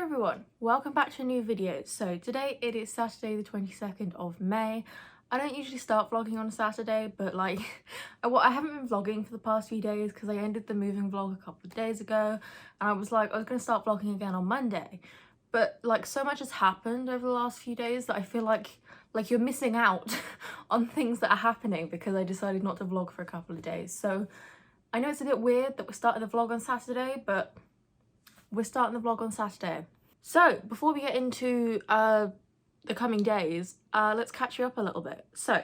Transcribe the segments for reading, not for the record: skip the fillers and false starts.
everyone, welcome back to a new video. So today it is Saturday the 22nd of May. I don't usually start vlogging on a Saturday, but like I haven't been vlogging for the past few days because I ended the moving vlog a couple of days ago, and I was going to start vlogging again on Monday, but like so much has happened over the last few days that I feel like you're missing out on things that are happening because I decided not to vlog for a couple of days. So I know it's a bit weird that we're starting the vlog on Saturday, but we're starting the vlog on Saturday. So before we get into the coming days, let's catch you up a little bit. So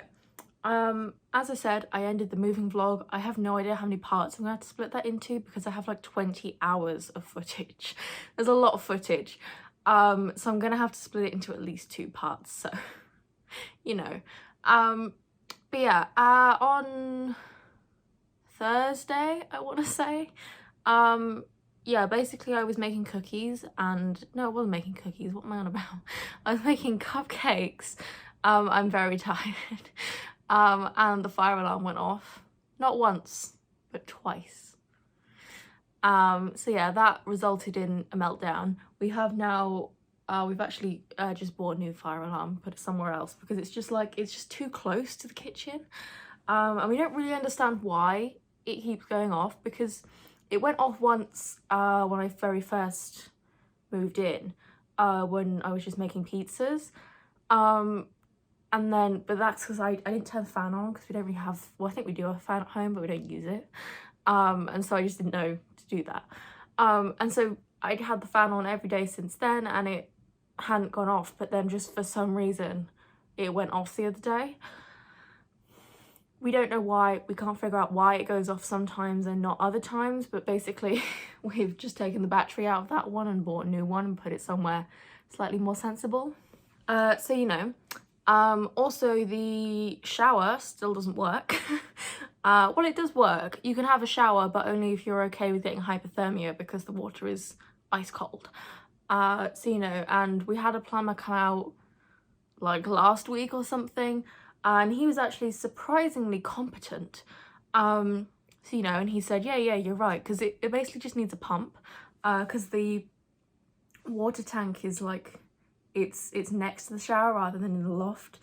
as I said, I ended the moving vlog. I have no idea how many parts I'm gonna have to split that into because I have like 20 hours of footage. There's a lot of footage, so I'm gonna have to split it into at least 2 parts, so you know. But yeah, on Thursday, I want to say, yeah, basically I was making cookies, and no, I wasn't making cookies, what am I on about? I was making cupcakes. I'm very tired. And the fire alarm went off, not once, but twice. So yeah, that resulted in a meltdown. We have now, we've actually just bought a new fire alarm, put it somewhere else, because it's just too close to the kitchen. And we don't really understand why it keeps going off, because it went off once when I very first moved in, when I was just making pizzas. And then, but that's because I didn't turn the fan on because we don't really have, well, I think we do have a fan at home, but we don't use it. And so I just didn't know to do that. And so I'd had the fan on every day since then, and it hadn't gone off, but then just for some reason it went off the other day. We don't know why, we can't figure out why it goes off sometimes and not other times, but basically we've just taken the battery out of that one and bought a new one and put it somewhere slightly more sensible. So you know, also the shower still doesn't work. Well, it does work. You can have a shower, but only if you're okay with getting hypothermia because the water is ice cold. So you know, and we had a plumber come out like last week or something, and he was actually surprisingly competent. So you know, and he said, yeah, you're right, because it basically just needs a pump, because the water tank is like, it's next to the shower rather than in the loft,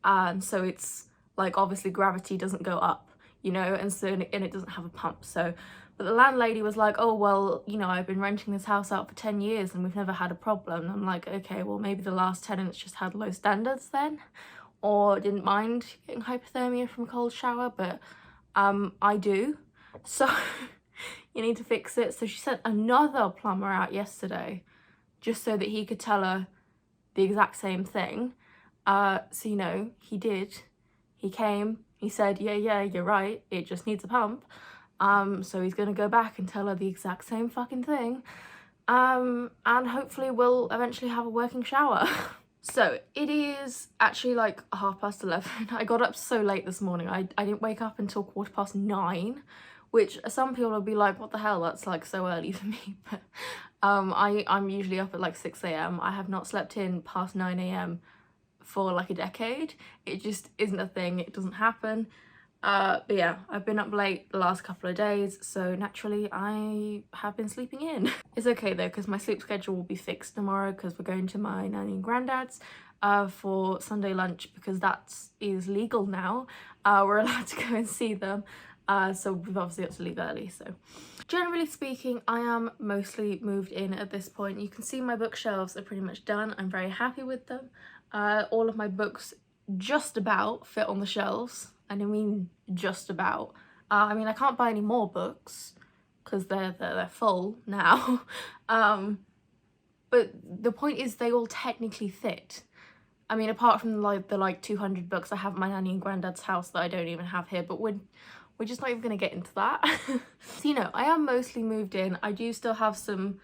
and so it's like, obviously gravity doesn't go up, you know, and so and it doesn't have a pump. So but the landlady was like, oh well, you know, I've been renting this house out for 10 years and we've never had a problem. And I'm like, okay, well maybe the last tenants just had low standards then, or didn't mind getting hypothermia from a cold shower, but I do, so you need to fix it. So she sent another plumber out yesterday just so that he could tell her the exact same thing. So you know, he did. He came, he said, yeah, you're right, it just needs a pump. So he's gonna go back and tell her the exact same fucking thing, and hopefully we'll eventually have a working shower. So it is actually like 11:30. I got up so late this morning. I didn't wake up until 9:15, which some people will be like, what the hell, that's like so early for me. But I'm usually up at like 6 AM. I have not slept in past 9 AM for like a decade. It just isn't a thing, it doesn't happen. But yeah, I've been up late the last couple of days, so naturally I have been sleeping in. It's okay though, because my sleep schedule will be fixed tomorrow because we're going to my nanny and granddad's for Sunday lunch, because that is legal now. We're allowed to go and see them, so we've obviously got to leave early. So generally speaking, I am mostly moved in at this point. You can see my bookshelves are pretty much done. I'm very happy with them. All of my books just about fit on the shelves, and I mean just about. I mean, I can't buy any more books because they're full now. But the point is, they all technically fit. I mean, apart from the 200 books I have at my nanny and granddad's house that I don't even have here, but we're just not even gonna get into that. So you know, I am mostly moved in. I do still have some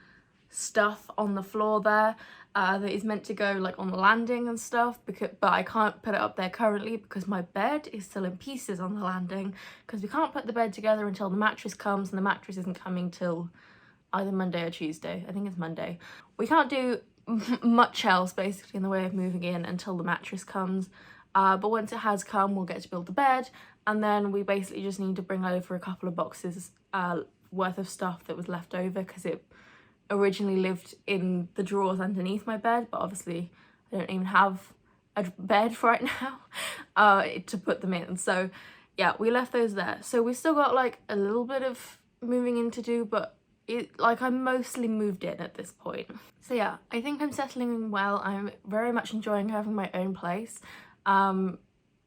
stuff on the floor there that is meant to go like on the landing and stuff, but I can't put it up there currently because my bed is still in pieces on the landing, because we can't put the bed together until the mattress comes, and the mattress isn't coming till either Monday or Tuesday. I think it's Monday. We can't do much else basically in the way of moving in until the mattress comes, but once it has come, we'll get to build the bed, and then we basically just need to bring over a couple of boxes worth of stuff that was left over, because it originally lived in the drawers underneath my bed, but obviously I don't even have a bed right now to put them in. So yeah, we left those there. So we still got like a little bit of moving in to do, but I'm mostly moved in at this point. So yeah, I think I'm settling in well. I'm very much enjoying having my own place.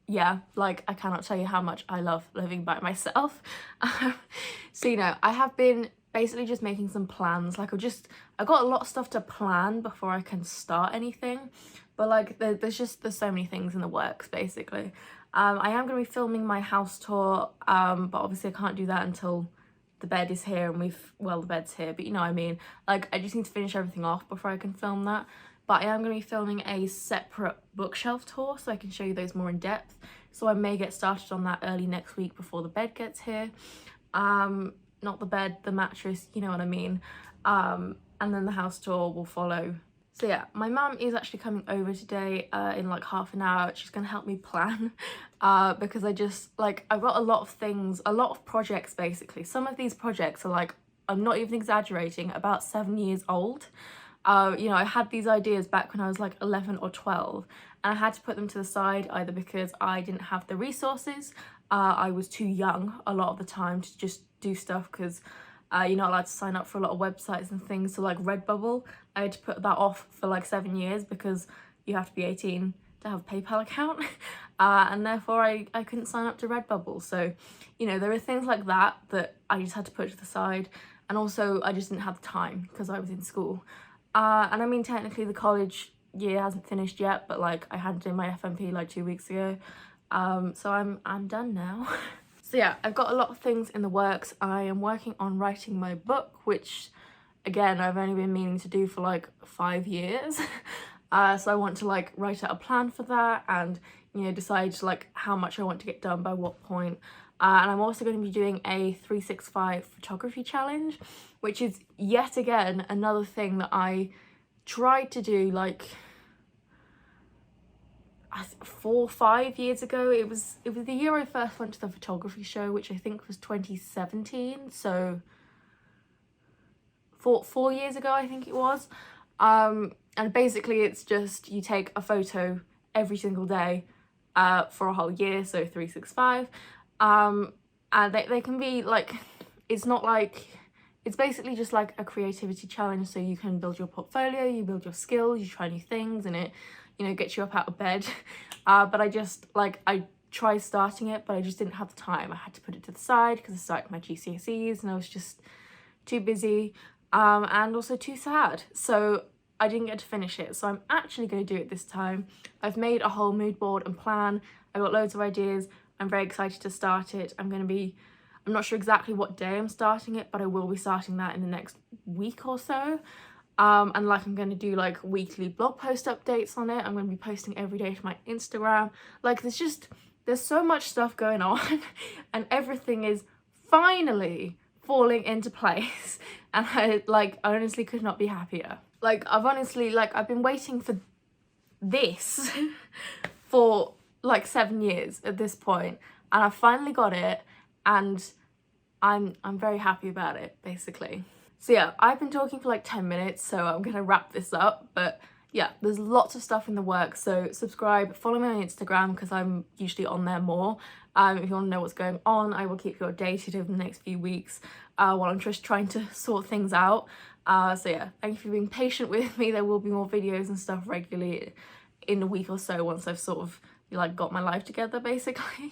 Yeah, like I cannot tell you how much I love living by myself. So you know, I have been basically just making some plans. Like I got a lot of stuff to plan before I can start anything, but like there's so many things in the works basically. I am going to be filming my house tour, but obviously I can't do that until the bed is here and the bed's here, but you know what I mean. Like I just need to finish everything off before I can film that. But I am going to be filming a separate bookshelf tour so I can show you those more in depth. So I may get started on that early next week before the bed gets here. Not the bed, the mattress, you know what I mean. And then the house tour will follow. So yeah, my mum is actually coming over today in like half an hour. She's going to help me plan because I've got a lot of things, a lot of projects basically. Some of these projects are like, I'm not even exaggerating, about 7 years old. You know, I had these ideas back when I was like 11 or 12 and I had to put them to the side either because I didn't have the resources, I was too young a lot of the time to just do stuff because you're not allowed to sign up for a lot of websites and things. So like Redbubble, I had to put that off for like 7 years because you have to be 18 to have a PayPal account and therefore I couldn't sign up to Redbubble. So, you know, there are things like that I just had to put to the side, and also I just didn't have the time because I was in school. And I mean, technically the college year hasn't finished yet, but like I handed in my FMP like 2 weeks ago. So I'm done now. So yeah, I've got a lot of things in the works. I am working on writing my book, which again, I've only been meaning to do for like 5 years. So I want to like write out a plan for that and, you know, decide like how much I want to get done by what point. And I'm also going to be doing a 365 photography challenge, which is yet again another thing that I tried to do like 4 or 5 years ago. It was the year I first went to the photography show, which I think was 2017. So 4 years ago, I think it was. And basically it's just you take a photo every single day for a whole year, so 365. And they can be like, it's not like, it's basically just like a creativity challenge, so you can build your portfolio, you build your skills, you try new things, and it, you know, gets you up out of bed. But I tried starting it, but I just didn't have the time. I had to put it to the side because I started my GCSEs and I was just too busy and also too sad, so I didn't get to finish it. So I'm actually going to do it this time. I've made a whole mood board and plan. I got loads of ideas. I'm very excited to start it. I'm not sure exactly what day I'm starting it, but I will be starting that in the next week or so. And like I'm going to do like weekly blog post updates on it. I'm going to be posting every day to my Instagram. Like there's so much stuff going on and everything is finally falling into place, and I honestly could not be happier. Like I've been waiting for this for like 7 years at this point, and I finally got it, and I'm very happy about it basically. So yeah, I've been talking for like 10 minutes, so I'm gonna wrap this up. But yeah, there's lots of stuff in the works, so subscribe, follow me on Instagram because I'm usually on there more. If you want to know what's going on, I will keep you updated over the next few weeks while I'm just trying to sort things out. So yeah, thank you for being patient with me. There will be more videos and stuff regularly in a week or so once I've sort of like got my life together basically.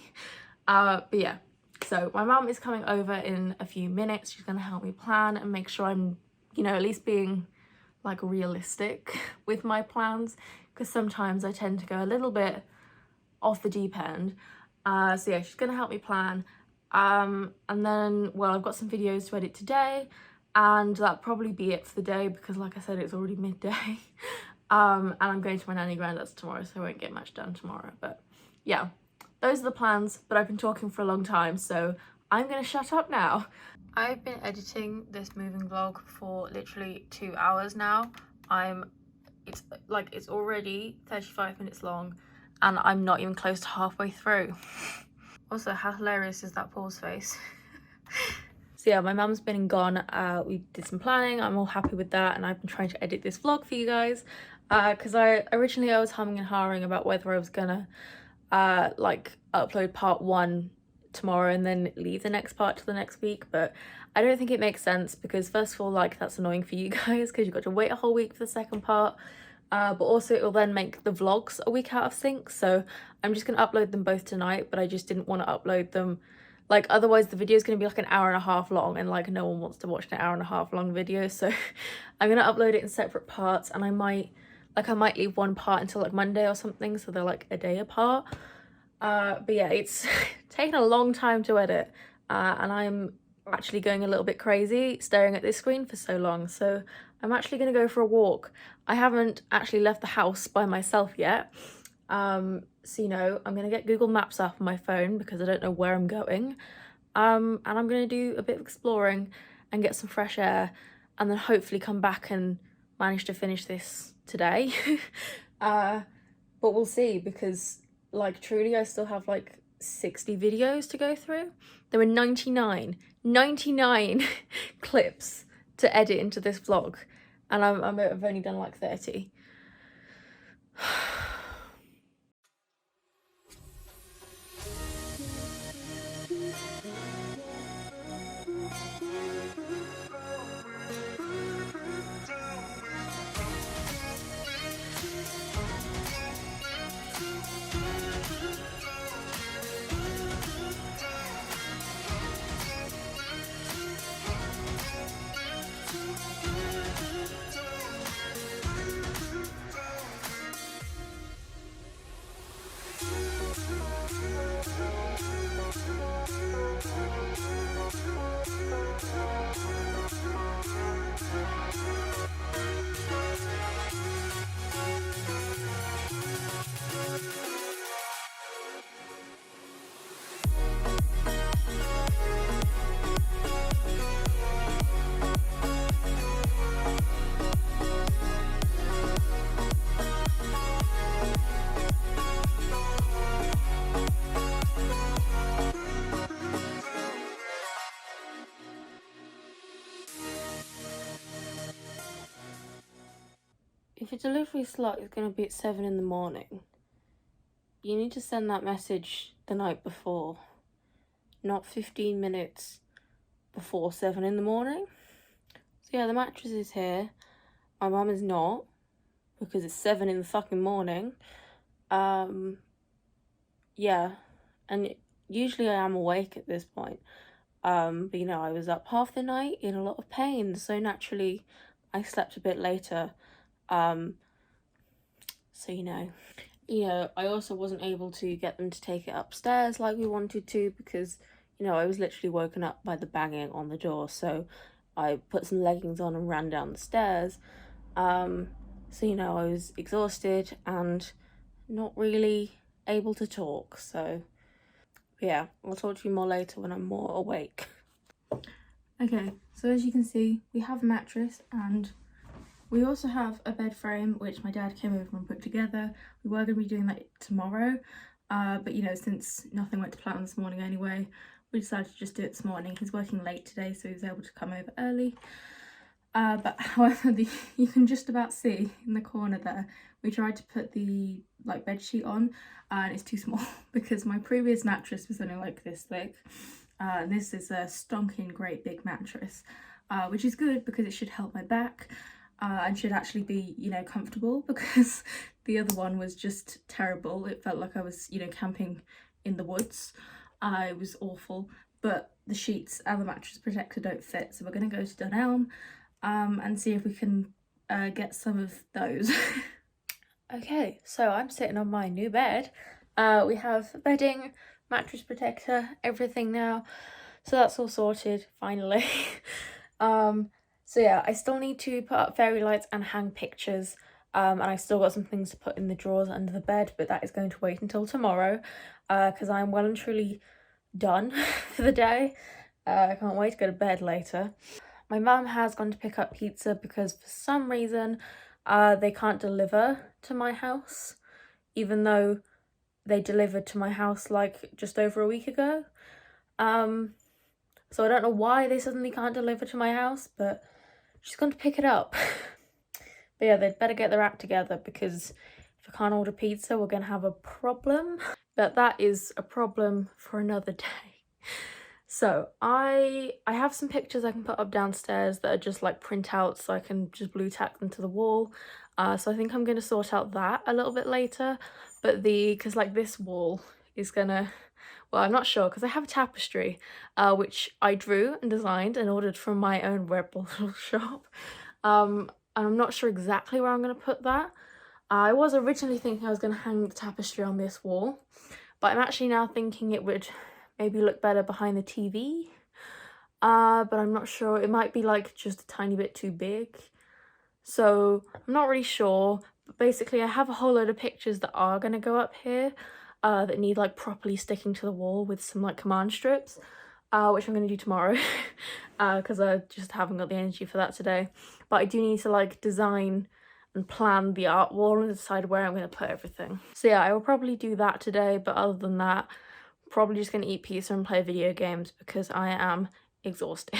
But yeah, so my mum is coming over in a few minutes. She's going to help me plan and make sure I'm, you know, at least being like realistic with my plans, because sometimes I tend to go a little bit off the deep end. So yeah, she's gonna help me plan, and then, well, I've got some videos to edit today, and that'll probably be it for the day because like I said, it's already midday. And I'm going to my nanny granddad's tomorrow, so I won't get much done tomorrow. But yeah, those are the plans, but I've been talking for a long time, so I'm gonna shut up now. I've been editing this moving vlog for literally 2 hours now. It's already 35 minutes long and I'm not even close to halfway through. Also, how hilarious is that pause face? So yeah, my mum's been gone. We did some planning. I'm all happy with that, and I've been trying to edit this vlog for you guys because I was humming and hawing about whether I was gonna like upload part 1 tomorrow and then leave the next part to the next week, but I don't think it makes sense because first of all, like, that's annoying for you guys because you've got to wait a whole week for the second part, but also it will then make the vlogs a week out of sync. So I'm just gonna upload them both tonight, but I just didn't want to upload them, like, otherwise the video is going to be like an hour and a half long, and like no one wants to watch an hour and a half long video. So I'm gonna upload it in separate parts, and I might leave one part until like Monday or something, so they're like a day apart. But yeah, it's taken a long time to edit, and I'm actually going a little bit crazy staring at this screen for so long, so I'm actually going to go for a walk. I haven't actually left the house by myself yet, so you know, I'm going to get Google Maps up on my phone because I don't know where I'm going, and I'm going to do a bit of exploring and get some fresh air, and then hopefully come back and manage to finish this today. But we'll see, because like truly I still have like 60 videos to go through. There were 99 clips to edit into this vlog, and I've only done like 30. If your delivery slot is going to be at 7 in the morning, you need to send that message the night before, not 15 minutes before 7 in the morning. So yeah, the mattress is here. My mum is not, because it's 7 in the fucking morning. Yeah, and usually I am awake at this point. But you know, I was up half the night in a lot of pain, so naturally I slept a bit later. So you know, I also wasn't able to get them to take it upstairs like we wanted to, because you know, I was literally woken up by the banging on the door. So I put some leggings on and ran down the stairs. So you know, I was exhausted and not really able to talk. So yeah, I'll talk to you more later when I'm more awake. Okay, so as you can see, we have a mattress, and we also have a bed frame, which my dad came over and put together. We were going to be doing that tomorrow, but you know, since nothing went to plan this morning anyway, we decided to just do it this morning. He's working late today, so he was able to come over early. But however, you can just about see in the corner there, we tried to put the like bed sheet on, and it's too small because my previous mattress was only like this thick. And this is a stonking great big mattress, which is good because it should help my back, and should actually be, you know, comfortable, because the other one was just terrible. It felt like I was, you know, camping in the woods. It was awful, but the sheets and the mattress protector don't fit, so we're going to go to Dunelm and see if we can get some of those. Okay, so I'm sitting on my new bed. We have bedding, mattress protector, everything now, so that's all sorted finally. So yeah, I still need to put up fairy lights and hang pictures, and I've still got some things to put in the drawers under the bed, but that is going to wait until tomorrow, because I'm well and truly done for the day. I can't wait to go to bed later. My mum has gone to pick up pizza because for some reason they can't deliver to my house, even though they delivered to my house like just over a week ago. So I don't know why they suddenly can't deliver to my house, but she's gone to pick it up. But yeah, they'd better get their act together, because if I can't order pizza, we're gonna have a problem. But that is a problem for another day. So I have some pictures I can put up downstairs that are just like printouts, so I can just blue tack them to the wall. So I think I'm gonna sort out that a little bit later. But because like this wall is gonna, well, I'm not sure, because I have a tapestry which I drew and designed and ordered from my own Rebel shop. And I'm not sure exactly where I'm gonna put that. I was originally thinking I was gonna hang the tapestry on this wall, but I'm actually now thinking it would maybe look better behind the TV. But I'm not sure. It might be like just a tiny bit too big. So I'm not really sure. But basically I have a whole load of pictures that are gonna go up here that need like properly sticking to the wall with some like command strips, which I'm gonna do tomorrow because I just haven't got the energy for that today. But I do need to like design and plan the art wall and decide where I'm going to put everything. So yeah, I will probably do that today, but other than that, probably just going to eat pizza and play video games because I am exhausted.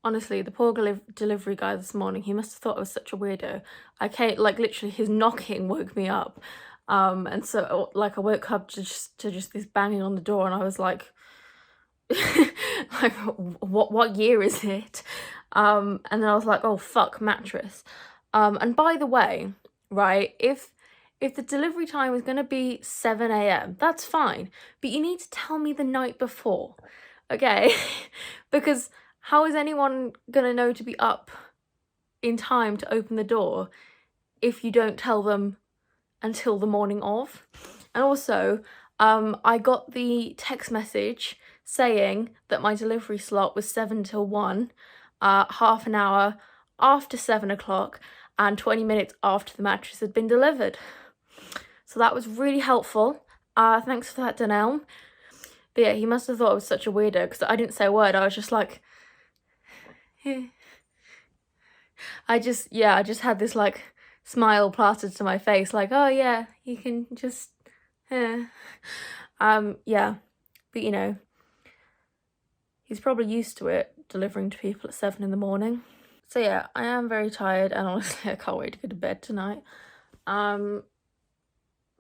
Honestly, the poor delivery guy this morning, he must have thought I was such a weirdo. I can't, like, literally his knocking woke me up. And so like I woke up to just this banging on the door, and I was like, like what year is it? And then I was like, oh fuck, mattress. And by the way, right, if the delivery time is going to be 7 a.m, that's fine, but you need to tell me the night before, okay? Because how is anyone going to know to be up in time to open the door if you don't tell them until the morning of? And also, I got the text message saying that my delivery slot was 7 till 1, half an hour after 7 o'clock, and 20 minutes after the mattress had been delivered. So that was really helpful. Thanks for that, Danelle. But yeah, he must have thought I was such a weirdo because I didn't say a word. I was just like, I just had this like smile plastered to my face, like, oh yeah, you can just, yeah. But you know, he's probably used to it, delivering to people at 7 in the morning. So yeah, I am very tired, and honestly I can't wait to go to bed tonight.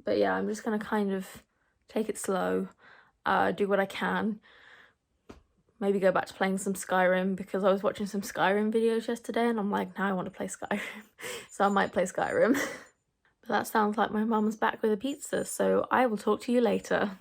But yeah, I'm just gonna kind of take it slow, do what I can. Maybe go back to playing some Skyrim, because I was watching some Skyrim videos yesterday and I'm like, now I want to play Skyrim. So I might play Skyrim. But that sounds like my mum's back with a pizza, so I will talk to you later.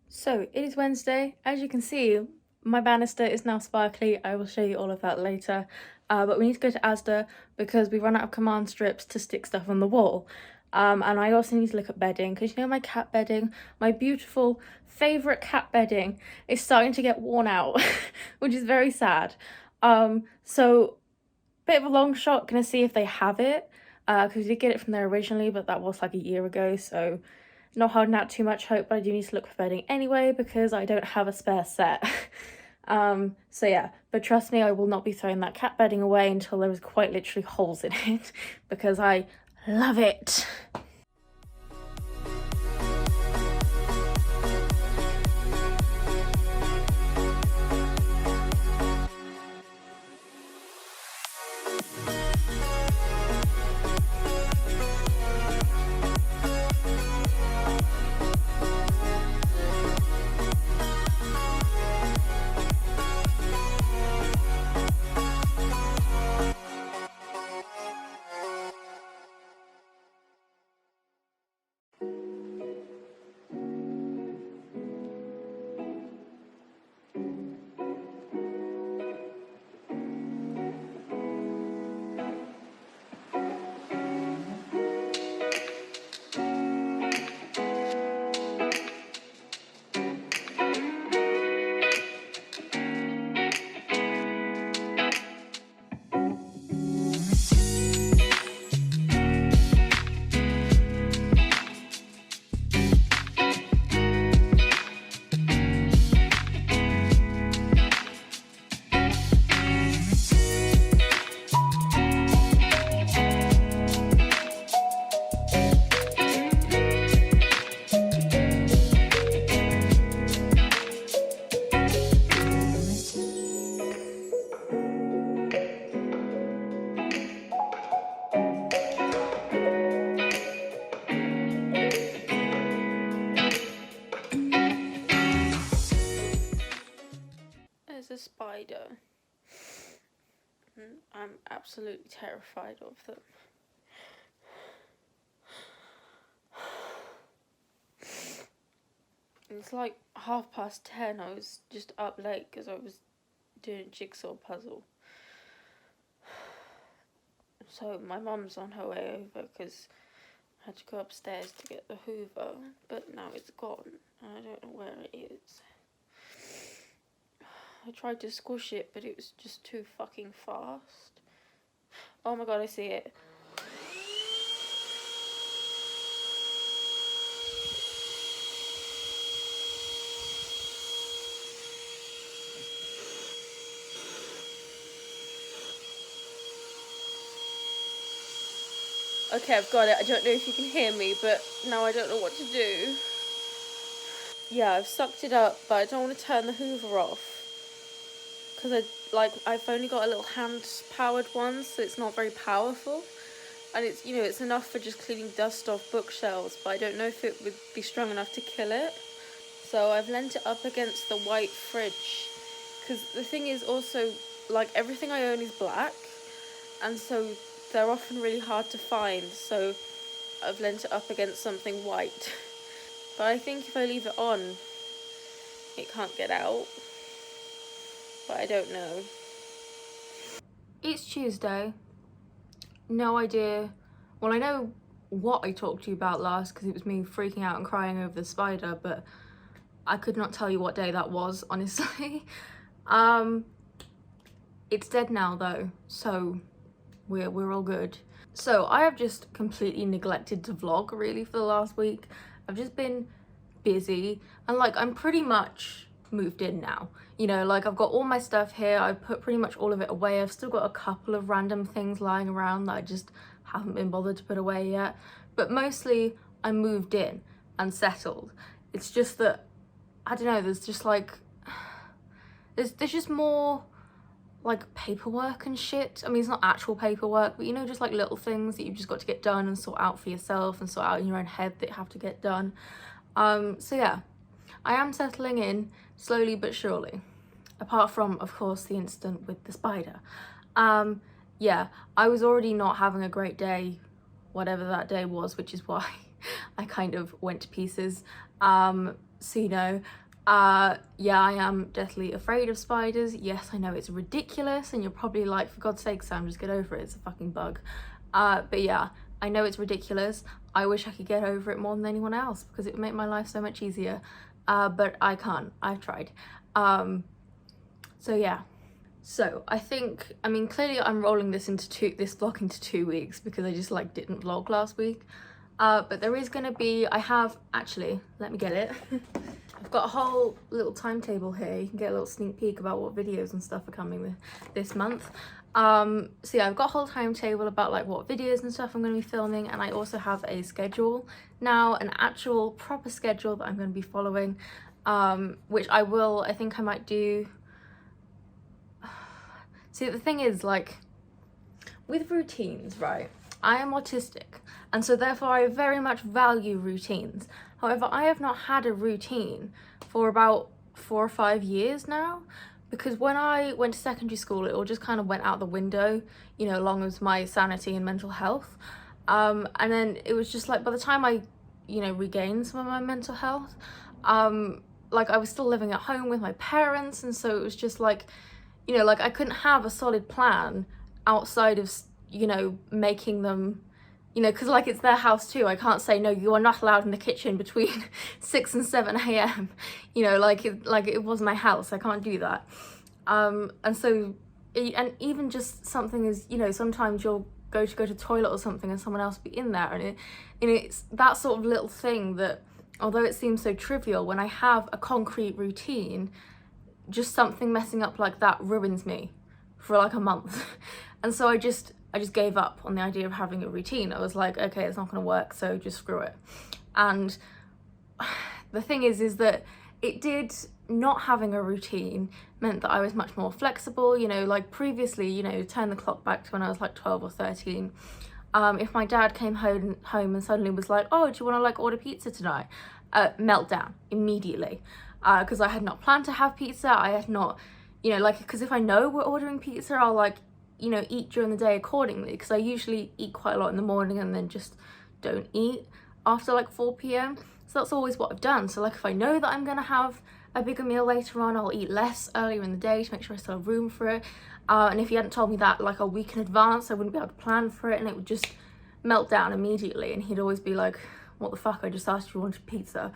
So it is Wednesday. As you can see, My banister is now sparkly. I will show you all of that later. But we need to go to Asda because we run out of command strips to stick stuff on the wall. And I also need to look at bedding because, you know, my cat bedding, my beautiful favourite cat bedding is starting to get worn out, which is very sad. So bit of a long shot, gonna see if they have it, because we did get it from there originally, but that was like a year ago, so not holding out too much hope, but I do need to look for bedding anyway because I don't have a spare set. So yeah, but trust me, I will not be throwing that cat bedding away until there is quite literally holes in it because I love it. There's a spider. I'm absolutely terrified of them. It's like 10:30. I was just up late because I was doing a jigsaw puzzle. So my mum's on her way over because I had to go upstairs to get the Hoover, but now it's gone and I don't know where it is. I tried to squish it, but it was just too fucking fast. Oh my god, I see it. Okay, I've got it. I don't know if you can hear me, but now I don't know what to do. Yeah, I've sucked it up, but I don't want to turn the Hoover off. Because I've only got a little hand-powered one, so it's not very powerful. And it's, you know, it's enough for just cleaning dust off bookshelves, but I don't know if it would be strong enough to kill it. So I've leant it up against the white fridge. Because the thing is also, like, everything I own is black, and so they're often really hard to find, so I've leant it up against something white. But I think if I leave it on, it can't get out. But I don't know. It's Tuesday. No idea. Well, I know what I talked to you about last because it was me freaking out and crying over the spider, but I could not tell you what day that was, honestly. It's dead now though, so we're all good. So I have just completely neglected to vlog really for the last week. I've just been busy and like I'm pretty much moved in now. You know, like I've got all my stuff here. I've put pretty much all of it away. I've still got a couple of random things lying around that I just haven't been bothered to put away yet. But mostly I moved in and settled. It's just that, I don't know, there's just like, there's just more like paperwork and shit. I mean, it's not actual paperwork, but you know, just like little things that you've just got to get done and sort out for yourself and sort out in your own head that have to get done. So yeah, I am settling in slowly but surely, apart from, of course, the incident with the spider. Yeah, I was already not having a great day, whatever that day was, which is why I kind of went to pieces. So, you know, Yeah, I am deathly afraid of spiders. Yes, I know it's ridiculous, and you're probably like, for God's sake, Sam, just get over it, it's a fucking bug. But yeah, I know it's ridiculous. I wish I could get over it more than anyone else, because it would make my life so much easier. But I can't. I've tried. So yeah. So I think, I mean, clearly I'm rolling this vlog into 2 weeks, because I just like didn't vlog last week. But there is gonna be, actually, let me get it. I've got a whole little timetable here. You can get a little sneak peek about what videos and stuff are coming this month. So yeah, I've got a whole timetable about like what videos and stuff I'm going to be filming, and I also have a schedule now, an actual proper schedule that I'm going to be following, which I think I might do. See, the thing is, like, with routines, right, I am autistic, and so therefore I very much value routines. However, I have not had a routine for about 4 or 5 years now, because when I went to secondary school, it all just kind of went out the window, you know, along with my sanity and mental health. And then it was just like, by the time I, you know, regained some of my mental health, like I was still living at home with my parents, and so it was just like, you know, like I couldn't have a solid plan outside of, you know, making them, you know, because like it's their house too. I can't say, no, you are not allowed in the kitchen between 6 and 7 a.m. You know, like it was my house. I can't do that. And so, and even just something is, you know, sometimes you'll go to the toilet or something and someone else be in there, and it's that sort of little thing that, although it seems so trivial, when I have a concrete routine, just something messing up like that ruins me for like a month. And so I just gave up on the idea of having a routine. I was like, okay, it's not going to work, so just screw it. And the thing is that it did, not having a routine meant that I was much more flexible, you know, like previously, you know, turn the clock back to when I was like 12 or 13. If my dad came home and suddenly was like, oh, do you want to like order pizza tonight? Meltdown immediately, because I had not planned to have pizza. I had not, you know, like, because if I know we're ordering pizza, I'll like, you know, eat during the day accordingly, because I usually eat quite a lot in the morning and then just don't eat after like 4 p.m. So that's always what I've done. So like if I know that I'm gonna have a bigger meal later on, I'll eat less earlier in the day to make sure I still have room for it. And if he hadn't told me that like a week in advance, I wouldn't be able to plan for it, and it would just melt down immediately. And he'd always be like, what the fuck, I just asked if you wanted pizza.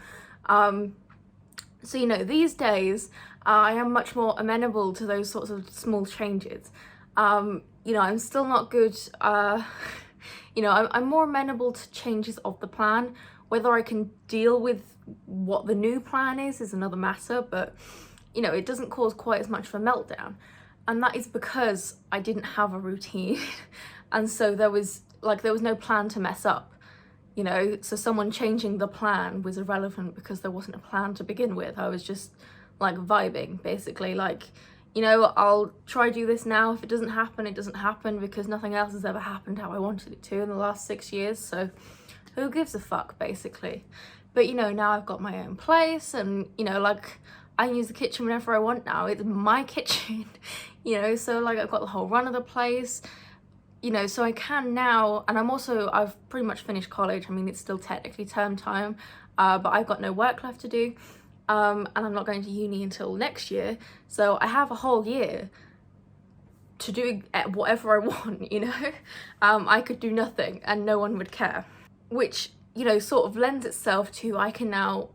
So, you know, these days I am much more amenable to those sorts of small changes. You know, I'm still not good, you know, I'm more amenable to changes of the plan. Whether I can deal with what the new plan is another matter, but, you know, it doesn't cause quite as much of a meltdown. And that is because I didn't have a routine. And so there was no plan to mess up, you know, so someone changing the plan was irrelevant because there wasn't a plan to begin with. I was just like vibing, basically, like, you know, I'll try do this now. If it doesn't happen, it doesn't happen, because nothing else has ever happened how I wanted it to in the last 6 years. So who gives a fuck, basically? But, you know, now I've got my own place, and, you know, like, I can use the kitchen whenever I want now. It's my kitchen, you know, so like I've got the whole run of the place, you know, so I can now. And I've pretty much finished college. I mean, it's still technically term time, but I've got no work left to do. And I'm not going to uni until next year, so I have a whole year to do whatever I want, you know. I could do nothing and no one would care, which, you know, sort of lends itself to, I can now,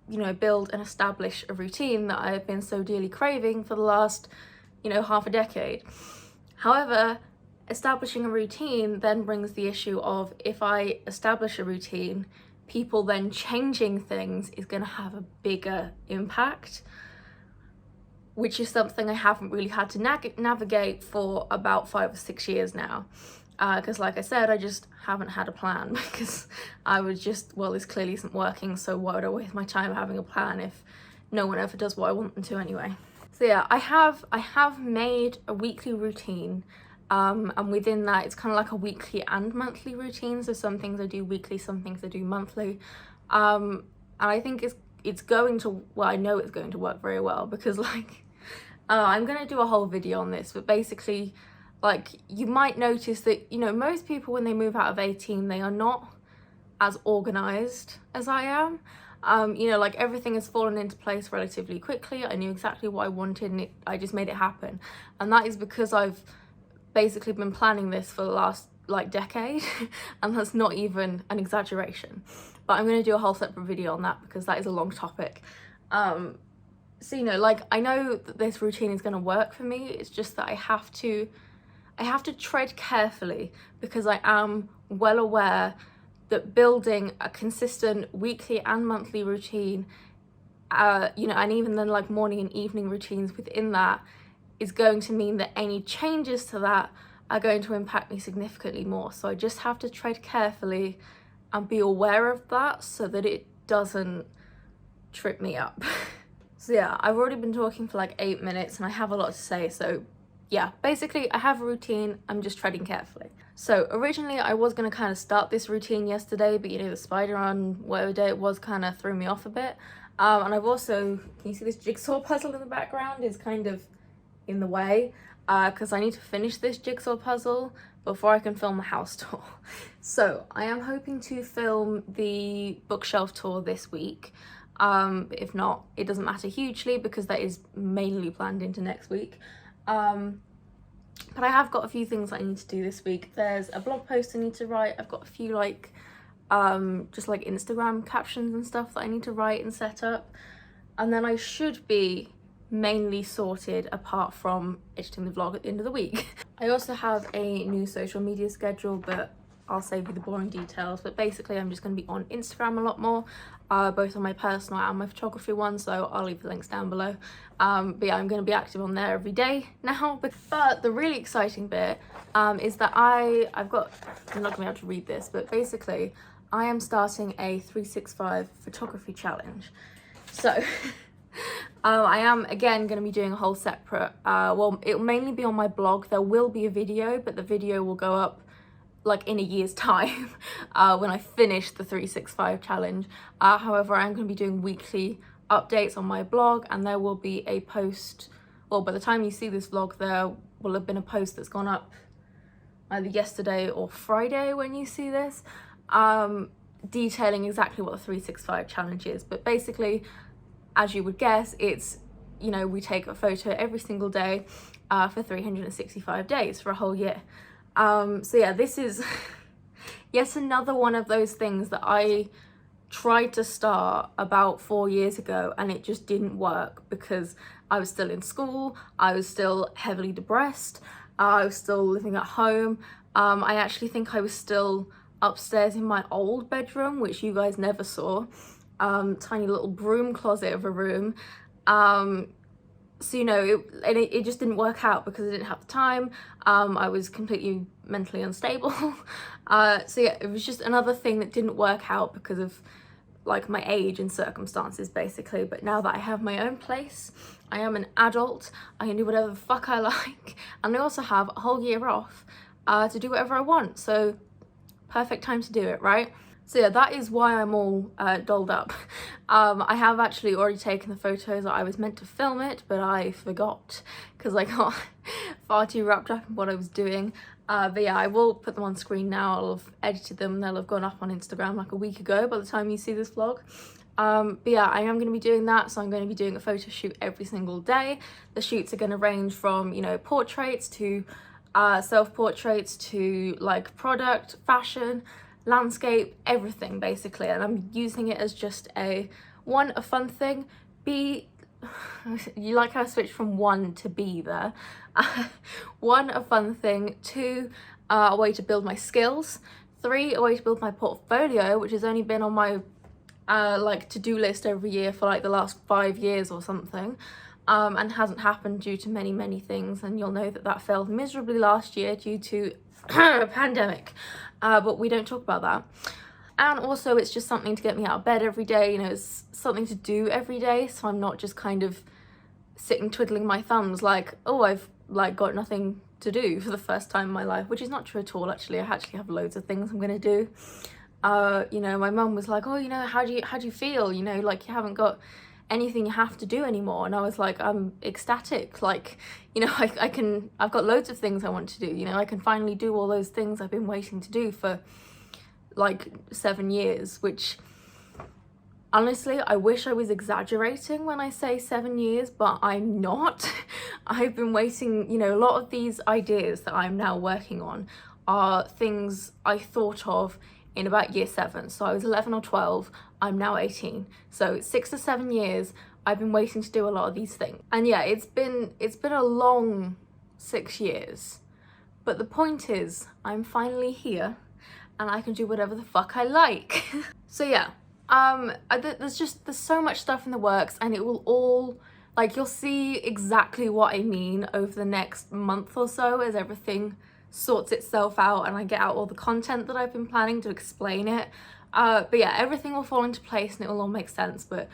you know, build and establish a routine that I've been so dearly craving for the last, you know, half a decade. However, establishing a routine then brings the issue of, if I establish a routine, people then changing things is going to have a bigger impact, which is something I haven't really had to navigate for about 5 or 6 years now. Because like I said, I just haven't had a plan, because I was just, well, this clearly isn't working, so why would I waste my time having a plan if no one ever does what I want them to anyway? So yeah, I have made a weekly routine, and within that it's kind of like a weekly and monthly routine. So some things I do weekly, some things I do monthly, and I think it's going to, well, I know it's going to work very well, because like I'm gonna do a whole video on this, but basically, like, you might notice that, you know, most people when they move out of 18, they are not as organized as I am. You know, like everything has fallen into place relatively quickly. I knew exactly what I wanted and I just made it happen. And that is because I've basically been planning this for the last like decade and that's not even an exaggeration. But I'm going to do a whole separate video on that because that is a long topic. So, you know, like I know that this routine is going to work for me. It's just that I have to tread carefully because I am well aware that building a consistent weekly and monthly routine, you know, and even then like morning and evening routines within that is going to mean that any changes to that are going to impact me significantly more. So I just have to tread carefully and be aware of that so that it doesn't trip me up. So yeah, I've already been talking for like 8 minutes and I have a lot to say. So yeah, basically I have a routine, I'm just treading carefully. So originally I was going to kind of start this routine yesterday, but you know, the spider on whatever day it was kind of threw me off a bit. And I've also, can you see this jigsaw puzzle in the background is kind of in the way because I need to finish this jigsaw puzzle before I can film the house tour. So I am hoping to film the bookshelf tour this week. If not, it doesn't matter hugely because that is mainly planned into next week. But I have got a few things I need to do this week. There's a blog post I need to write. I've got a few like just like Instagram captions and stuff that I need to write and set up, and then I should be mainly sorted apart from editing the vlog at the end of the week. I also have a new social media schedule, but I'll save you the boring details. But basically I'm just going to be on Instagram a lot more, both on my personal and my photography one, so I'll leave the links down below. But yeah, I'm going to be active on there every day now. But the really exciting bit is that I'm not going to be able to read this, but basically I am starting a 365 photography challenge. So I am again going to be doing a whole separate, well, it'll mainly be on my blog. There will be a video, but the video will go up like in a year's time when I finish the 365 challenge. However, I'm going to be doing weekly updates on my blog, and there will be a post, well, by the time you see this vlog there will have been a post that's gone up either yesterday or Friday when you see this, detailing exactly what the 365 challenge is. But basically, as you would guess, it's, you know, we take a photo every single day for 365 days for a whole year. So yeah, this is yet another one of those things that I tried to start about 4 years ago and it just didn't work because I was still in school, I was still heavily depressed, I was still living at home. I actually think I was still upstairs in my old bedroom, which you guys never saw. Tiny little broom closet of a room. So, you know, it just didn't work out because I didn't have the time. I was completely mentally unstable. So yeah, it was just another thing that didn't work out because of like my age and circumstances basically. But now that I have my own place, I am an adult, I can do whatever the fuck I like, and I also have a whole year off to do whatever I want. So perfect time to do it, right? So yeah, that is why I'm all dolled up. I have actually already taken the photos that I was meant to film it, but I forgot because I got far too wrapped up in what I was doing. But yeah, I will put them on screen now. I'll have edited them, they'll have gone up on Instagram like a week ago by the time you see this vlog. But yeah, I am going to be doing that, so I'm going to be doing a photo shoot every single day. The shoots are going to range from, you know, portraits to self-portraits to like product, fashion, landscape, everything basically. And I'm using it as just a fun thing, B, you like how I switched from one to B there. One, a fun thing, two, a way to build my skills, three, a way to build my portfolio, which has only been on my like to-do list every year for like the last 5 years or something, and hasn't happened due to many things, and you'll know that that failed miserably last year due to a pandemic, but we don't talk about that. And also it's just something to get me out of bed every day, you know, it's something to do every day, so I'm not just kind of sitting twiddling my thumbs like, oh, I've like got nothing to do for the first time in my life, which is not true at all. Actually, I actually have loads of things I'm gonna do. You know, my mum was like, oh, you know, how do you feel, you know, like you haven't got anything you have to do anymore? And I was like, I'm ecstatic, like, you know, I've got loads of things I want to do, you know, I can finally do all those things I've been waiting to do for like 7 years, which Honestly, I wish I was exaggerating when I say 7 years, but I'm not. I've been waiting, you know, a lot of these ideas that I'm now working on are things I thought of in about year 7. So I was 11 or 12, I'm now 18. So 6 to 7 years I've been waiting to do a lot of these things. And yeah, it's been a long 6 years. But the point is, I'm finally here and I can do whatever the fuck I like. So yeah, there's so much stuff in the works, and it will all, like, you'll see exactly what I mean over the next month or so as everything sorts itself out and I get out all the content that I've been planning to explain it. But yeah, everything will fall into place and it will all make sense. But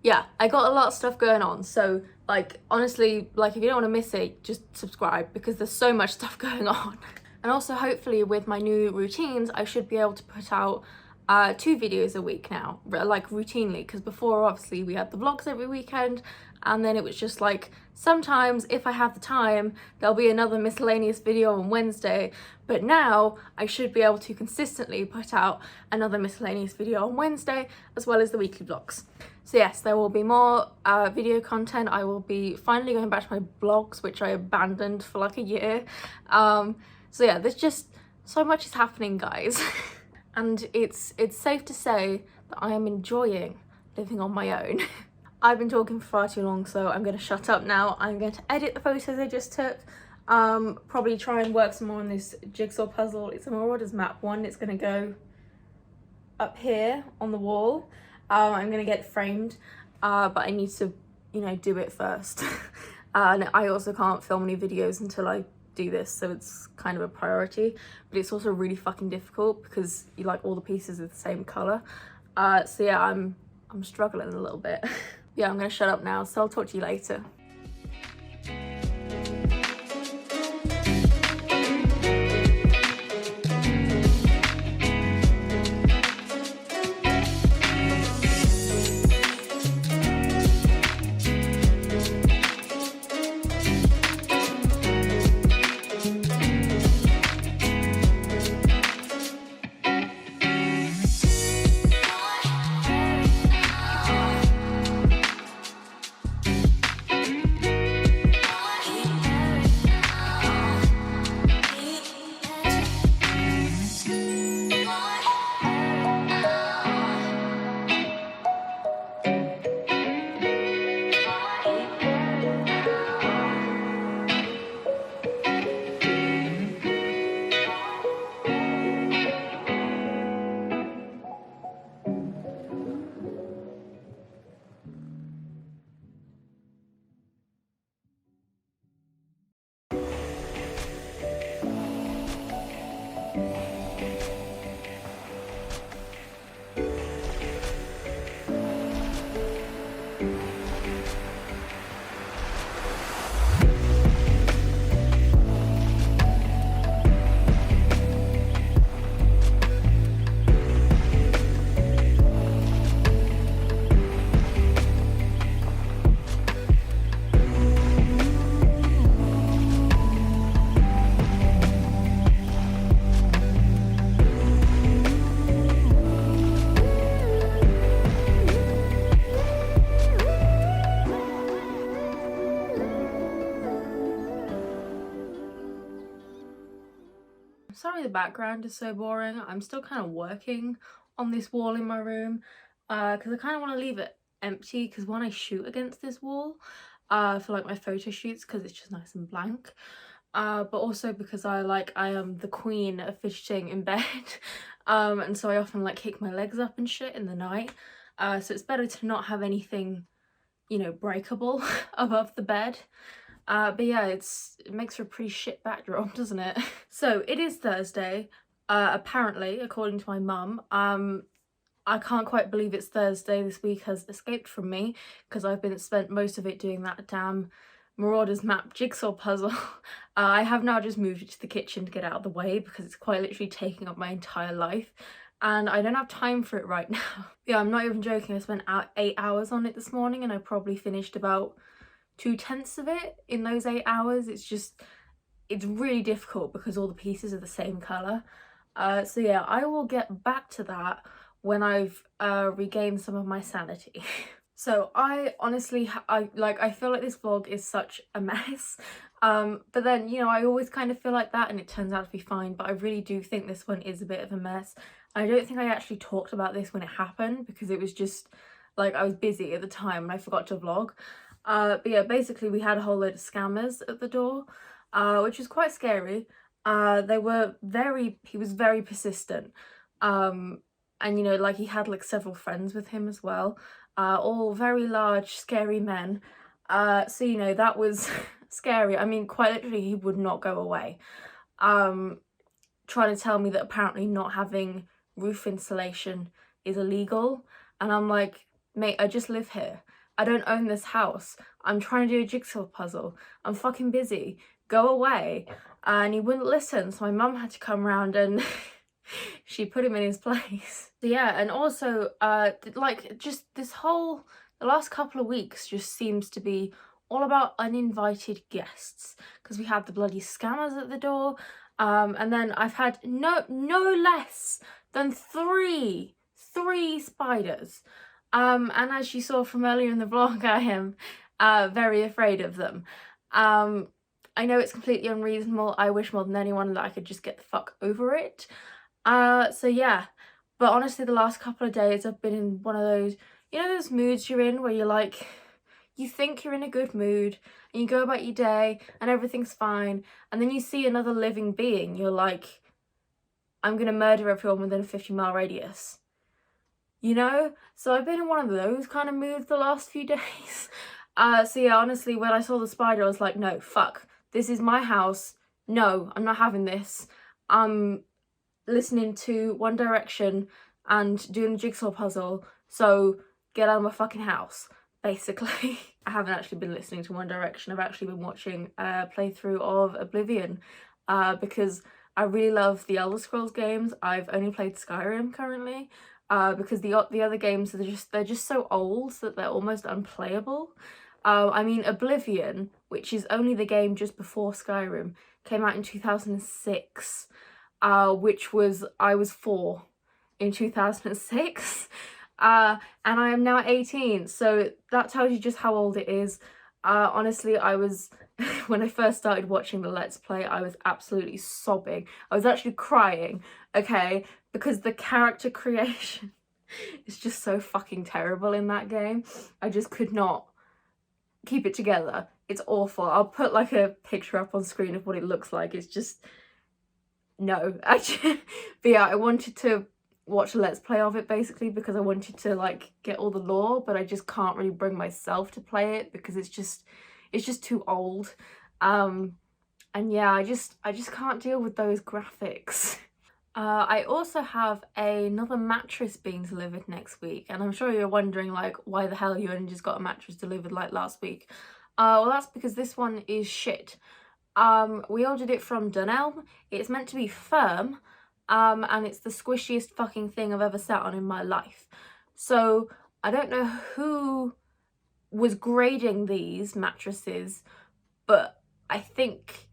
yeah, I got a lot of stuff going on, so like, honestly, like, if you don't want to miss it, just subscribe, because there's so much stuff going on. And also, hopefully with my new routines, I should be able to put out 2 videos a week now, like routinely, because before obviously we had the vlogs every weekend, and then it was just like, sometimes if I have the time there'll be another miscellaneous video on Wednesday, but now I should be able to consistently put out another miscellaneous video on Wednesday as well as the weekly vlogs. So yes, there will be more video content. I will be finally going back to my blogs, which I abandoned for like a year. So yeah, there's just so much is happening, guys. And it's safe to say that I am enjoying living on my own. I've been talking for far too long, so I'm going to shut up now. I'm going to edit the photos I just took, probably try and work some more on this jigsaw puzzle. It's a Marauders map one. It's going to go up here on the wall. I'm going to get it framed, but I need to, you know, do it first. And I also can't film any videos until I do this, so it's kind of a priority, but it's also really fucking difficult because you, like, all the pieces are the same color. So yeah, I'm struggling a little bit. Yeah, I'm gonna shut up now, so I'll talk to you later. Sorry the background is so boring. I'm still kind of working on this wall in my room because I kind of want to leave it empty, because when I shoot against this wall for like my photo shoots, because it's just nice and blank, but also because I am the queen of fidgeting in bed. And so I often like kick my legs up and shit in the night, so it's better to not have anything, you know, breakable above the bed. But yeah, it makes for a pretty shit backdrop, doesn't it? So it is Thursday, apparently, according to my mum. I can't quite believe it's Thursday. This week has escaped from me because I've spent most of it doing that damn Marauders map jigsaw puzzle. I have now just moved it to the kitchen to get out of the way because it's quite literally taking up my entire life, and I don't have time for it right now. Yeah, I'm not even joking. I spent 8 hours on it this morning and I probably finished about 2/10 of it in those 8 hours. It's really difficult because all the pieces are the same colour. So yeah, I will get back to that when I've regained some of my sanity. So I honestly, I feel like this vlog is such a mess. But then, you know, I always kind of feel like that and it turns out to be fine, but I really do think this one is a bit of a mess. I don't think I actually talked about this when it happened because it was just like I was busy at the time and I forgot to vlog. But yeah, basically we had a whole load of scammers at the door, which was quite scary. He was very persistent. And you know, like he had like several friends with him as well, all very large, scary men. So you know, that was scary. I mean, quite literally, he would not go away. Trying to tell me that apparently not having roof insulation is illegal. And I'm like, mate, I just live here. I don't own this house. I'm trying to do a jigsaw puzzle. I'm fucking busy. Go away. And he wouldn't listen, so my mum had to come round and she put him in his place. So yeah, and also, like, just the last couple of weeks just seems to be all about uninvited guests, because we had the bloody scammers at the door, and then I've had no less than three spiders, and as you saw from earlier in the vlog, I am very afraid of them. I know it's completely unreasonable. I wish more than anyone that I could just get the fuck over it. So yeah, but honestly the last couple of days I've been in one of those, you know, those moods you're in where you're like, you think you're in a good mood and you go about your day and everything's fine, and then you see another living being, you're like, I'm gonna murder everyone within a 50-mile radius, you know? So I've been in one of those kind of moods the last few days. So yeah, honestly, when I saw the spider I was like, no, fuck, this is my house, no, I'm not having this. I'm listening to One Direction and doing the jigsaw puzzle, so get out of my fucking house, basically. I haven't actually been listening to One Direction. I've actually been watching a playthrough of Oblivion, because I really love the Elder Scrolls games. I've only played Skyrim currently, because the other games they're just so old that they're almost unplayable. I mean, Oblivion, which is only the game just before Skyrim, came out in 2006. Which was, I was 4 in 2006, and I am now 18, so that tells you just how old it is. Honestly, I was, when I first started watching the Let's Play, I was absolutely sobbing. I was actually crying, okay, because the character creation is just so fucking terrible in that game. I just could not keep it together. It's awful. I'll put like a picture up on screen of what it looks like. It's just, no, actually. But yeah, I wanted to watch a Let's Play of it basically because I wanted to like get all the lore, but I just can't really bring myself to play it because it's just too old. And yeah, I just can't deal with those graphics. I also have another mattress being delivered next week, and I'm sure you're wondering like, why the hell you only just got a mattress delivered like last week? Well, that's because this one is shit. We ordered it from Dunelm. It's meant to be firm, and it's the squishiest fucking thing I've ever sat on in my life. So I don't know who was grading these mattresses, but I think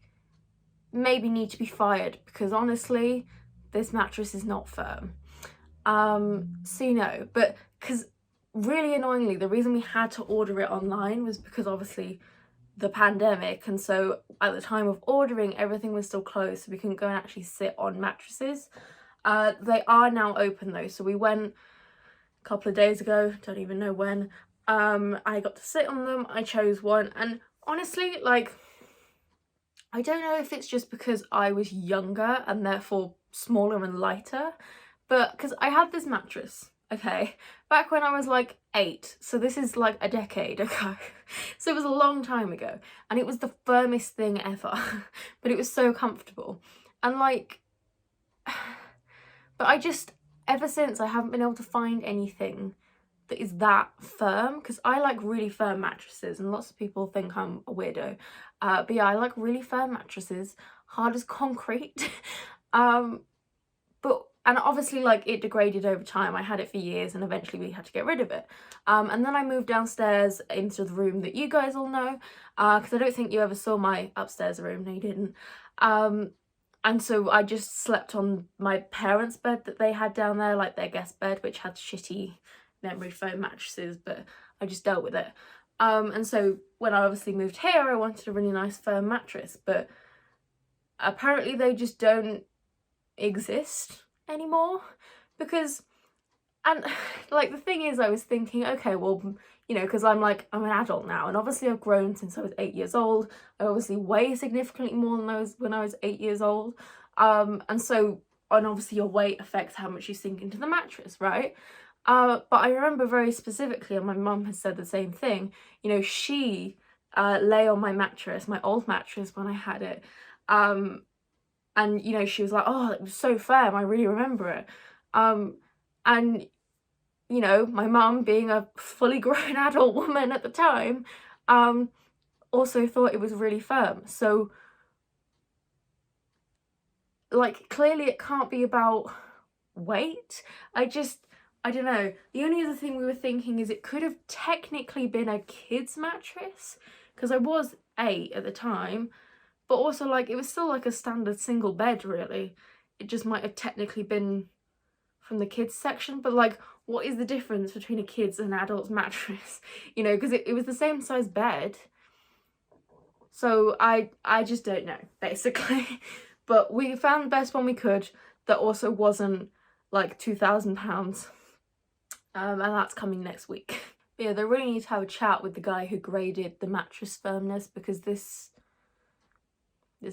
maybe need to be fired because honestly, this mattress is not firm. So you know, but because really annoyingly, the reason we had to order it online was because obviously the pandemic, and so at the time of ordering everything was still closed, so we couldn't go and actually sit on mattresses. They are now open though, so we went a couple of days ago, don't even know when. I got to sit on them, I chose one, and honestly, like, I don't know if it's just because I was younger and therefore smaller and lighter, but because I had this mattress, okay, back when I was like 8, so this is like a decade ago. So it was a long time ago, and it was the firmest thing ever, but it was so comfortable. And like, but I just, ever since, I haven't been able to find anything that is that firm, because I like really firm mattresses, and lots of people think I'm a weirdo. But yeah, I like really firm mattresses, hard as concrete. And obviously, like, it degraded over time. I had it for years and eventually we had to get rid of it. And then I moved downstairs into the room that you guys all know, because I don't think you ever saw my upstairs room. No, you didn't. And And so I just slept on my parents' bed that they had down there, like their guest bed, which had shitty memory foam mattresses, but I just dealt with it. And so when I obviously moved here, I wanted a really nice firm mattress, but apparently they just don't exist anymore, because, and like the thing is, I was thinking, okay, well, you know, because I'm an adult now, and obviously I've grown since I was 8 years old. I obviously weigh significantly more than I was when I was 8 years old, and obviously your weight affects how much you sink into the mattress, right? But I remember very specifically, and my mum has said the same thing, you know, she lay on my mattress, my old mattress when I had it, and you know, she was like, oh, it was so firm, I really remember it. And you know, my mum, being a fully grown adult woman at the time, also thought it was really firm. So like, clearly it can't be about weight. I don't know. The only other thing we were thinking is it could have technically been a kid's mattress, because I was 8 at the time, but also like it was still like a standard single bed, really. It just might have technically been from the kids section, but like, what is the difference between a kid's and adult's mattress? You know, because it was the same size bed. So I just don't know, basically. But we found the best one we could that also wasn't like £2,000. And that's coming next week. But yeah, they really need to have a chat with the guy who graded the mattress firmness, because this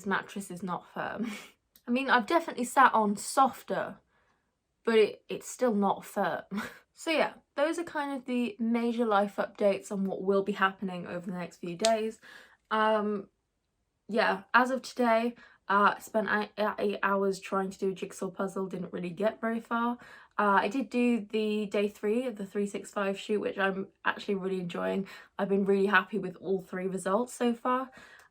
mattress is not firm. I mean, I've definitely sat on softer, but it's still not firm. So yeah, those are kind of the major life updates on what will be happening over the next few days. Yeah, as of today, I spent 8 hours trying to do a jigsaw puzzle, didn't really get very far. I did do the day 3 of the 365 shoot, which I'm actually really enjoying. I've been really happy with all 3 results so far.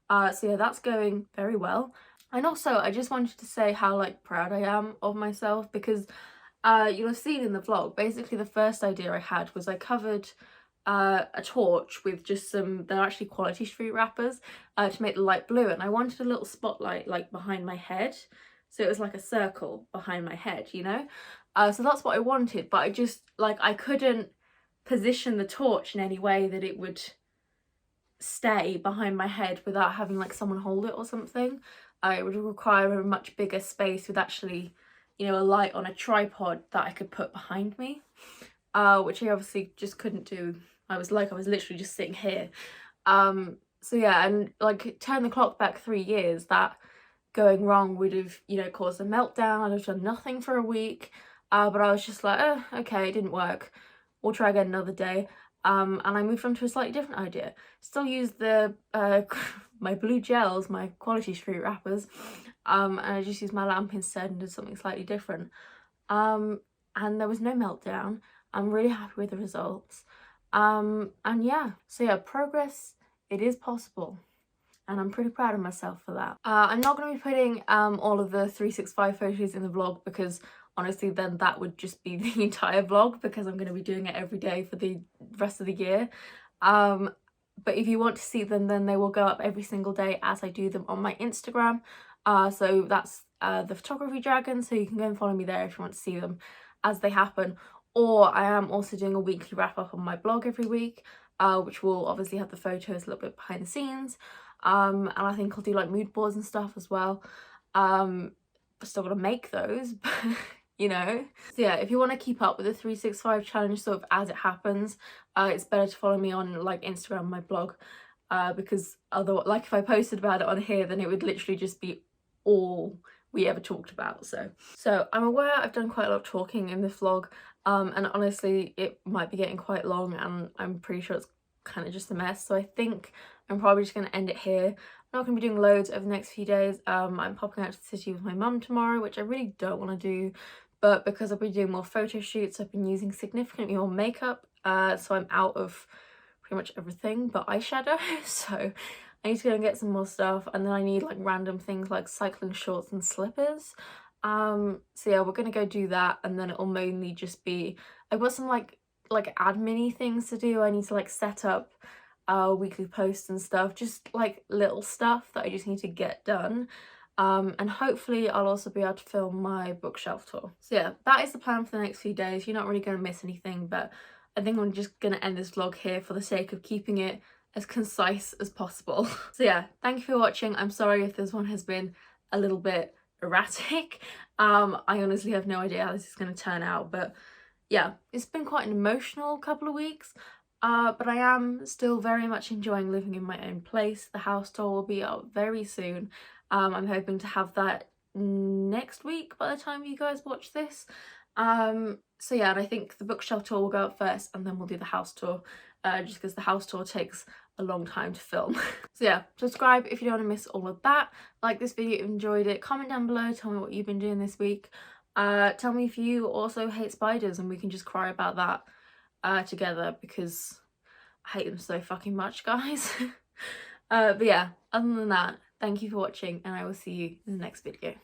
So yeah, that's going very well. And also, I just wanted to say how like proud I am of myself, because you'll have seen in the vlog, basically the first idea I had was I covered a torch with just they're actually Quality Street wrappers, to make the light blue, and I wanted a little spotlight like behind my head, so it was like a circle behind my head, you know. So that's what I wanted, but I just like, I couldn't position the torch in any way that it would stay behind my head without having like someone hold it or something. It would require a much bigger space with actually, you know, a light on a tripod that I could put behind me, which I obviously just couldn't do. I was literally just sitting here. So yeah, and like, turn the clock back 3 years, that going wrong would have, you know, caused a meltdown. I'd have done nothing for a week. But I was just like, oh, okay, it didn't work. We'll try again another day. And I moved on to a slightly different idea. Still used the my blue gels, my Quality Street wrappers, and I just used my lamp instead and did something slightly different. And there was no meltdown. I'm really happy with the results. And yeah, so yeah, progress, it is possible, and I'm pretty proud of myself for that. I'm not going to be putting all of the 365 photos in the vlog, because honestly then that would just be the entire vlog, because I'm going to be doing it every day for the rest of the year. But if you want to see them, then they will go up every single day as I do them on my Instagram. So that's the Photography Dragon, so you can go and follow me there if you want to see them as they happen. Or I am also doing a weekly wrap up on my blog every week, which will obviously have the photos a little bit behind the scenes. And I think I'll do like mood boards and stuff as well. I'm still gonna make those, but you know. So yeah, if you want to keep up with the 365 challenge sort of as it happens, it's better to follow me on like Instagram, my blog, because otherwise, like, if I posted about it on here, then it would literally just be all we ever talked about. So I'm aware I've done quite a lot of talking in this vlog, and honestly it might be getting quite long, and I'm pretty sure it's kind of just a mess, so I think I'm probably just going to end it here. I'm not going to be doing loads over the next few days. I'm popping out to the city with my mum tomorrow, which I really don't want to do, but because I've been doing more photo shoots, I've been using significantly more makeup, so I'm out of pretty much everything but eyeshadow. So I need to go and get some more stuff, and then I need like random things like cycling shorts and slippers. So yeah, we're gonna go do that, and then it'll mainly just be, I've got some like admin-y things to do. I need to like set up weekly posts and stuff, just like little stuff that I just need to get done. And hopefully I'll also be able to film my bookshelf tour. So yeah, that is the plan for the next few days. You're not really going to miss anything, but I think I'm just going to end this vlog here for the sake of keeping it as concise as possible. So yeah, thank you for watching. I'm sorry if this one has been a little bit erratic. I honestly have no idea how this is going to turn out, but yeah, it's been quite an emotional couple of weeks. But I am still very much enjoying living in my own place. The house tour will be up very soon. I'm hoping to have that next week by the time you guys watch this. So yeah, and I think the bookshelf tour will go up first and then we'll do the house tour, just because the house tour takes a long time to film. So yeah, subscribe if you don't want to miss all of that. Like this video if you enjoyed it. Comment down below, tell me what you've been doing this week. Tell me if you also hate spiders and we can just cry about that together, because I hate them so fucking much, guys. But yeah, other than that, thank you for watching and I will see you in the next video.